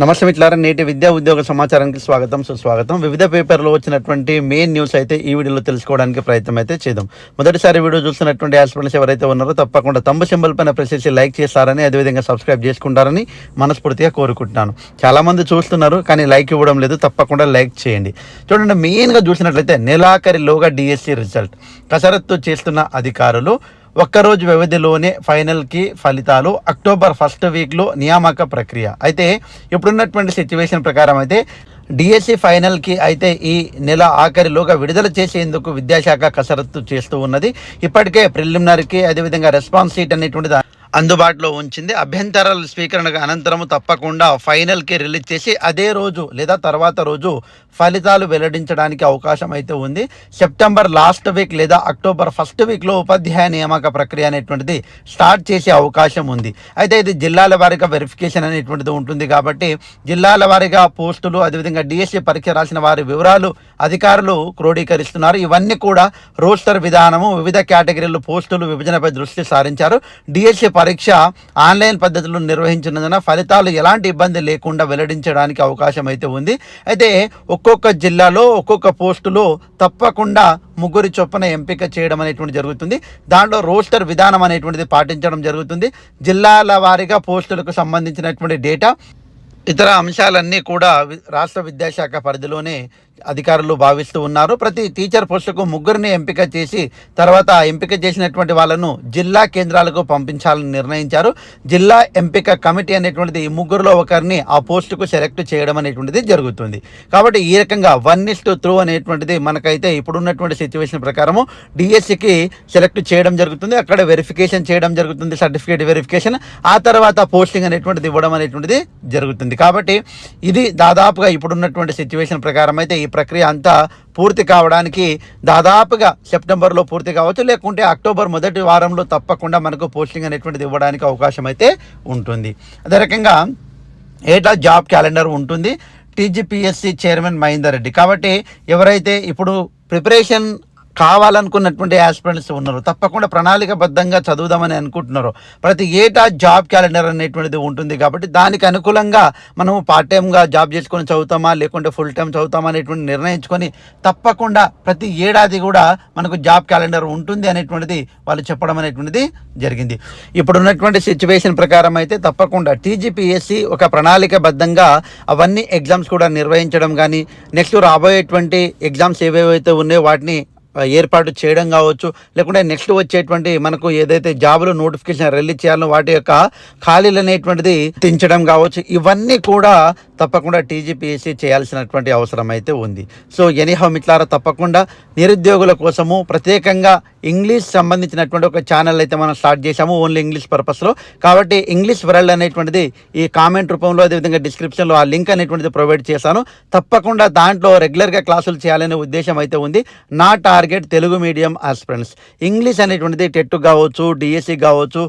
నమస్తే మిత్రులారా, నేటి విద్యా ఉద్యోగ సమాచారానికి స్వాగతం సుస్వాగతం. వివిధ పేపర్లో వచ్చినటువంటి మెయిన్ న్యూస్ అయితే ఈ వీడియోలో తెలుసుకోవడానికి ప్రయత్నం అయితే చేద్దాం. మొదటిసారి వీడియో చూస్తున్నటువంటి ఆస్పిరెంట్స్ ఎవరైతే ఉన్నారో తప్పకుండా తంబు సింబల్ పైన ప్రెస్ చేసి లైక్ చేస్తారని, అదేవిధంగా సబ్స్క్రైబ్ చేసుకుంటారని మనస్ఫూర్తిగా కోరుకుంటున్నాను. చాలామంది చూస్తున్నారు కానీ లైక్ ఇవ్వడం లేదు, తప్పకుండా లైక్ చేయండి. చూడండి, మెయిన్గా చూసినట్లయితే నెలాఖరిలోగా డిఎస్సి రిజల్ట్ కసరత్తు చేస్తున్న అధికారులు ఒక్కరోజు వ్యవధిలోనే ఫైనల్కి ఫలితాలు, అక్టోబర్ ఫస్ట్ వీక్లో నియామక ప్రక్రియ. అయితే ఇప్పుడున్నటువంటి సిచ్యువేషన్ ప్రకారం అయితే డిఎస్సి ఫైనల్కి అయితే ఈ నెల ఆఖరిలోగా విడుదల చేసేందుకు విద్యాశాఖ కసరత్తు చేస్తూ ఉన్నది. ఇప్పటికే ప్రిలిమినరీకి అదేవిధంగా రెస్పాన్స్ షీట్ అనేటువంటిది అందుబాటులో ఉంచింది. అభ్యంతరాల స్వీకరణ అనంతరం తప్పకుండా ఫైనల్కి రిలీజ్ చేసి అదే రోజు లేదా తర్వాత రోజు ఫలితాలు వెల్లడించడానికి అవకాశం అయితే ఉంది. సెప్టెంబర్ లాస్ట్ వీక్ లేదా అక్టోబర్ ఫస్ట్ వీక్లో ఉపాధ్యాయ నియామక ప్రక్రియ అనేటువంటిది స్టార్ట్ చేసే అవకాశం ఉంది. అయితే ఇది జిల్లాల వారీగా వెరిఫికేషన్ అనేటువంటిది ఉంటుంది కాబట్టి జిల్లాల వారీగా పోస్టులు, అదేవిధంగా డిఎస్సి పరీక్ష రాసిన వారి వివరాలు అధికారులు క్రోడీకరిస్తున్నారు. ఇవన్నీ కూడా రోస్టర్ విధానము, వివిధ కేటగిరీలు పోస్టులు విభజనపై దృష్టి సారించారు. డిఎస్సి పరీక్ష ఆన్లైన్ పద్ధతిలో నిర్వహించినందున ఫలితాలు ఎలాంటి ఇబ్బంది లేకుండా వెల్లడించడానికి అవకాశం అయితే ఉంది. అయితే ఒక్కొక్క జిల్లాలో ఒక్కొక్క పోస్టులో తప్పకుండా ముగ్గురి చొప్పున ఎంపిక చేయడం అనేటువంటి జరుగుతుంది. దాంట్లో రోస్టర్ విధానం అనేటువంటిది పాటించడం జరుగుతుంది. జిల్లాల వారీగా పోస్టులకు సంబంధించినటువంటి డేటా, ఇతర అంశాలన్నీ కూడా రాష్ట్ర విద్యాశాఖ పరిధిలోనే అధికారులు భావిస్తూ ఉన్నారు. ప్రతి టీచర్ పోస్టుకు ముగ్గురిని ఎంపిక చేసి తర్వాత ఎంపిక చేసినటువంటి వాళ్ళను జిల్లా కేంద్రాలకు పంపించాలని నిర్ణయించారు. జిల్లా ఎంపిక కమిటీ అనేటువంటిది ఈ ముగ్గురులో ఒకరిని ఆ పోస్టుకు సెలెక్ట్ చేయడం అనేటువంటిది జరుగుతుంది. కాబట్టి ఈ రకంగా 1:3 అనేటువంటిది మనకైతే ఇప్పుడున్నటువంటి సిచ్యువేషన్ ప్రకారము డిఎస్సికి సెలెక్ట్ చేయడం జరుగుతుంది. అక్కడ వెరిఫికేషన్ చేయడం జరుగుతుంది, సర్టిఫికేట్ వెరిఫికేషన్, ఆ తర్వాత పోస్టింగ్ అనేటువంటిది ఇవ్వడం అనేటువంటిది జరుగుతుంది. కాబట్టి ఇది దాదాపుగా ఇప్పుడున్నటువంటి సిచ్యువేషన్ ప్రకారం అయితే ఈ ప్రక్రియ అంతా పూర్తి కావడానికి దాదాపుగా సెప్టెంబర్లో పూర్తి కావచ్చు, లేకుంటే అక్టోబర్ మొదటి వారంలో తప్పకుండా మనకు పోస్టింగ్ అనేటువంటిది ఇవ్వడానికి అవకాశం అయితే ఉంటుంది. అదే రకంగా ఏటా జాబ్ క్యాలెండర్ ఉంటుంది. TGPSC chairman Mahender Reddy. కాబట్టి ఎవరైతే ఇప్పుడు ప్రిపరేషన్ కావాలనుకున్నటువంటి ఆస్పిరెంట్స్ ఉన్నారు, తప్పకుండా ప్రణాళికబద్ధంగా చదువుదామని అనుకుంటున్నారు, ప్రతి ఏటా జాబ్ క్యాలెండర్ అనేటువంటిది ఉంటుంది. కాబట్టి దానికి అనుకూలంగా మనము పార్ట్ టైమ్గా జాబ్ చేసుకొని చదువుతామా లేకుంటే ఫుల్ టైం చదువుతామా అనేటువంటి నిర్ణయించుకొని తప్పకుండా ప్రతి ఏడాది కూడా మనకు జాబ్ క్యాలెండర్ ఉంటుంది అనేటువంటిది వాళ్ళు చెప్పడం అనేటువంటిది జరిగింది. ఇప్పుడున్నటువంటి సిచ్యువేషన్ ప్రకారం అయితే తప్పకుండా టీజీపీఎస్సీ ఒక ప్రణాళికబద్ధంగా అవన్నీ ఎగ్జామ్స్ కూడా నిర్వహించడం కానీ, నెక్స్ట్ రాబోయేటువంటి ఎగ్జామ్స్ ఏవేవైతే ఉన్నాయో వాటిని ఏర్పాటు చేయడం కావచ్చు, లేకుంటే నెక్స్ట్ వచ్చేటువంటి మనకు ఏదైతే జాబులు నోటిఫికేషన్ రిలీజ్ చేయాలో వాటి యొక్క ఖాళీలు అనేటువంటిది తెంచడం కావచ్చు, ఇవన్నీ కూడా తప్పకుండా టీజీపీఎస్సీ చేయాల్సినటువంటి అవసరం అయితే ఉంది. సో ఎనీహౌ మిత్రులారా, తప్పకుండా నిరుద్యోగుల కోసము ప్రత్యేకంగా ఇంగ్లీష్ సంబంధించినటువంటి ఒక ఛానల్ అయితే మనం స్టార్ట్ చేశాము, ఓన్లీ ఇంగ్లీష్ పర్పస్లో. కాబట్టి ఇంగ్లీష్ వరల్డ్ అనేటువంటిది ఈ కామెంట్ రూపంలో అదేవిధంగా డిస్క్రిప్షన్లో ఆ లింక్ అనేటువంటిది ప్రొవైడ్ చేశాను. తప్పకుండా దాంట్లో రెగ్యులర్గా క్లాసులు చేయాలనే ఉద్దేశం అయితే ఉంది. నా target Telugu medium aspirants. English అనేటువంటిది టెట్ కావచ్చు, డిఎస్సి కావచ్చు,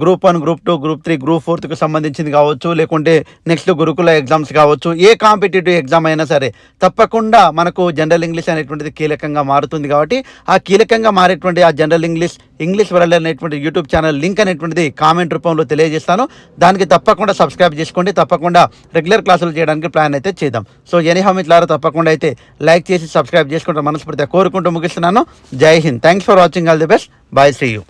గ్రూప్ 1, గ్రూప్ 2, గ్రూప్ 3, గ్రూప్ 4కి సంబంధించింది కావచ్చు, లేకుంటే నెక్స్ట్ గురుకుల ఎగ్జామ్స్ కావచ్చు, ఏ కాంపిటేటివ్ ఎగ్జామ్ అయినా సరే తప్పకుండా మనకు జనరల్ ఇంగ్లీష్ అనేటువంటిది కీలకంగా మారుతుంది. కాబట్టి ఆ కీలకంగా మారేటువంటి ఆ జనరల్ ఇంగ్లీష్ వరల్డ్ అనేటువంటి యూట్యూబ్ ఛానల్ లింక్ అనేటువంటిది కామెంట్ రూపంలో తెలియజేస్తాను. దానికి తప్పకుండా సబ్స్క్రైబ్ చేసుకోండి. తప్పకుండా రెగ్యులర్ క్లాసులు చేయడానికి ప్లాన్ అయితే చేద్దాం. సో ఎనీహౌ మిత్రులారా, తప్పకుండా అయితే లైక్ చేసి సబ్స్క్రైబ్ చేసుకుంటే మనస్ఫూర్తిగా కోరుకుంటూ ముగిస్తున్నాను. Jai Hind. Thanks for watching. All the best. Bye. See you.